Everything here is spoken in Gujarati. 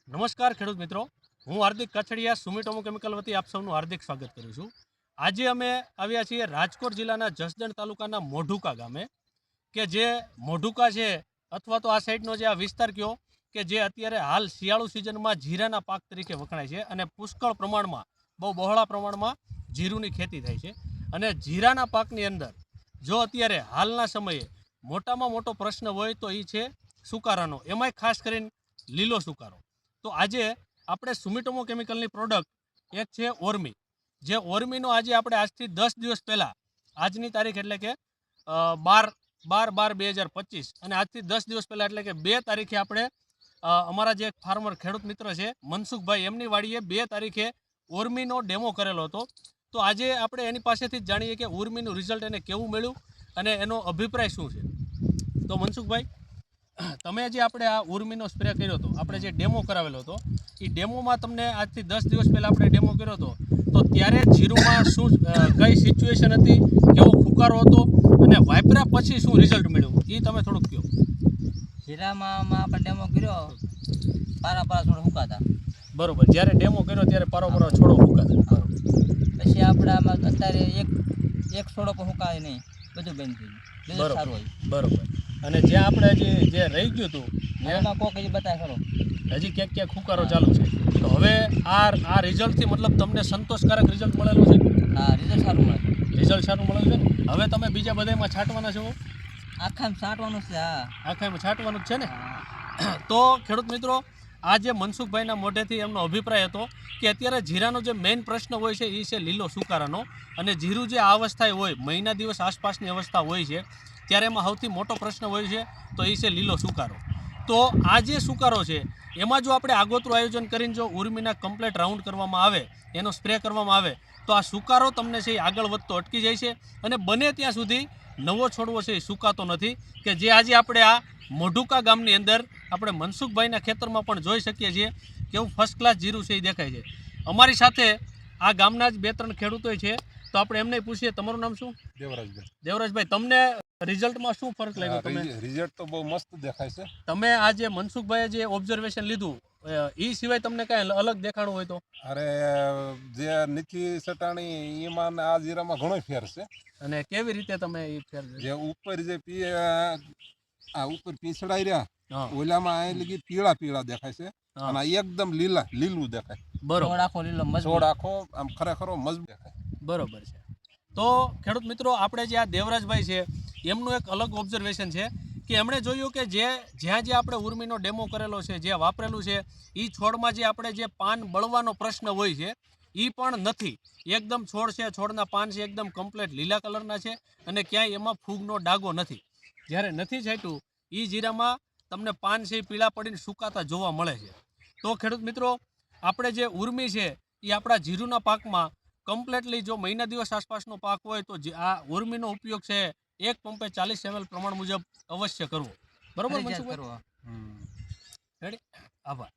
નમસ્કાર ખેડૂત મિત્રો, હું હાર્દિક કચડિયા સુમિટોમો કેમિકલ વતી આપ સૌનું હાર્દિક સ્વાગત કરું છું। આજે અમે આવ્યા છીએ રાજકોટ જિલ્લાના જસદણ તાલુકાના મોઢુકા ગામે, કે જે મોઢુકા છે અથવા તો આ સાઈડનો જે આ વિસ્તાર કયો કે જે અત્યારે હાલ શિયાળુ સિઝનમાં જીરાના પાક તરીકે વખણાય છે અને પુષ્કળ પ્રમાણમાં બહુ બહોળા પ્રમાણમાં જીરુની ખેતી થાય છે। અને જીરાના પાકની અંદર જો અત્યારે હાલના સમયે મોટામાં મોટો પ્રશ્ન હોય તો એ છે સુકારાનો, એમાંય ખાસ કરીને લીલો સુકારો। તો આજે આપણે સુમિટોમો કેમિકલની પ્રોડક્ટ એક છે ઓર્મી, જે ઓર્મીનો આજે આપણે આજથી 10 દિવસ પહેલાં, આજની તારીખ એટલે કે 12/12/2025 અને આજથી 10 દિવસ પહેલાં એટલે કે 2 તારીખે આપણે અમારા જે ફાર્મર ખેડૂત મિત્ર છે મનસુખભાઈ, એમની વાડીએ 2 તારીખે ઓર્મીનો ડેમો કરેલો હતો। તો આજે આપણે એની પાસેથી જ જાણીએ કે ઓર્મીનું રિઝલ્ટ એને કેવું મળ્યું અને એનો અભિપ્રાય શું છે। તો મનસુખભાઈ, તમે જે આપણે આ ઉર્મીનો સ્પ્રે કર્યો હતો, આપણે જે ડેમો કરાવેલો હતો, એ ડેમોમાં તમને આજથી 10 દિવસ પહેલાં આપણે ડેમો કર્યો હતો, તો ત્યારે જીરુમાં શું કઈ સિચ્યુએશન હતી, કેવો ફુકારો હતો અને વાપર્યા પછી શું રિઝલ્ટ મળ્યું એ તમે થોડુંક કહો। જીરામાં આપણે ડેમો કર્યો, પારા થોડા ફૂંકાતા, બરોબર। જ્યારે ડેમો કર્યો ત્યારે પારો છોડો ફૂંકાતા, પછી આપણે આમાં અત્યારે એક છોડો પણ ફૂંકાય નહીં, બધું બંધ થઈ ગયું, બરોબર સારું હોય। બરોબર। અને જ્યાં આપણે જે રહી ગયું હતું એમાં કોક હજી બતાવે ખરો, હજી ક્યાંક ફુકારો ચાલુ છે, તો હવે આ રિઝલ્ટથી મતલબ તમને સંતોષકારક રિઝલ્ટ મળેલું છે? હા, રિઝલ્ટ સારું મળે, રિઝલ્ટ સારું મળેલું છે ને? હવે તમે બીજા બધામાં છાંટવાના છો? આખામાં છાંટવાનું છે। હા, આખામાં છાંટવાનું જ છે ને? તો ખેડૂત મિત્રો, આ જે મનસુખભાઈના મોઢેથી એમનો અભિપ્રાય હતો કે અત્યારે જીરાનો જે મેઇન પ્રશ્ન હોય છે એ છે લીલો સુકારાનો, અને જીરું જે આ અવસ્થાએ હોય, મહિના દિવસ આસપાસની અવસ્થા હોય છે, ત્યારે એમાં સૌથી મોટો પ્રશ્ન હોય છે તો એ છે લીલો સુકારો। તો આ જે સુકારો છે એમાં જો આપણે આગોતરું આયોજન કરીને જો ઉર્મીના કમ્પ્લીટ રાઉન્ડ કરવામાં આવે, એનો સ્પ્રે કરવામાં આવે, તો આ સુકારો તમને છે એ આગળ વધતો અટકી જાય છે અને બને ત્યાં સુધી નવો છોડવો છે એ સુકાતો નથી, કે જે આજે આપણે આ મોઢુકા ગામની અંદર આપણે મનસુખભાઈના ખેતરમાં પણ જોઈ શકીએ છીએ કેવું ફર્સ્ટ ક્લાસ જીરું છે એ દેખાય છે। અમારી સાથે આ ગામના જ 2-3 ખેડૂતો છે, તો આપણે એમને પૂછીએ, તમારું નામ શું? દેવરાજભાઈ। દેવરાજભાઈ, તમને રિઝલ્ટમાં શું ફરક લાગ્યો? તમે રિઝલ્ટ તો બહુ મસ્ત દેખાય છે। તમે આ જે મનસુખભાઈએ જે ઓબ્ઝર્વેશન લીધું એ સિવાય તમને કાંઈ અલગ દેખાણું હોય તો? અરે, જે નીચી સટાણી એમાં ને આ જીરામાં ઘણો ફેર છે। અને કેવી રીતે તમે એ ફેર? જે ઉપર જે આ ઉપર પીછડાઈ રહ્યા, હા, ઓલામાં આ લગી પીળા પીળા દેખાય છે હા, અને આ એકદમ લીલું દેખાય। બરોબર, છોડ આખો લીલો મજબૂત, છોડ આખો આમ ખરેખર મજબૂત દેખાય। બરોબર છે। તો ખેડૂત મિત્રો, આપણે જે આ દેવરાજભાઈ છે એમનું એક અલગ ઓબ્ઝર્વેશન છે કે એમણે જોયું કે જ્યાં આપણે ઉર્મીનો ડેમો કરેલો છે, જે વાપરેલું છે, એ છોડમાં જે આપણે જે પાન બળવાનો પ્રશ્ન હોય છે એ પણ નથી, એકદમ છોડ છે, છોડના પાન છે એકદમ કમ્પ્લીટ લીલા કલરના છે અને ક્યાંય એમાં ફૂગનો ડાઘો નથી। જ્યારે નથી છાંટ્યું એ જીરામાં તમને પાન છે એ પીળા પડીને સુકાતા જોવા મળે છે। તો ખેડૂત મિત્રો, આપણે જે ઉર્મી છે એ આપણા જીરુના પાકમાં કમ્પ્લીટલી જો મહિના દિવસ આસપાસનો પાક હોય તો આ ઉર્મીનો ઉપયોગ છે 1 પંપે 40 ml પ્રમાણ મુજબ અવશ્ય કરવો, બરોબર મનસુખભાઈ? કરવો। રેડી? આભાર।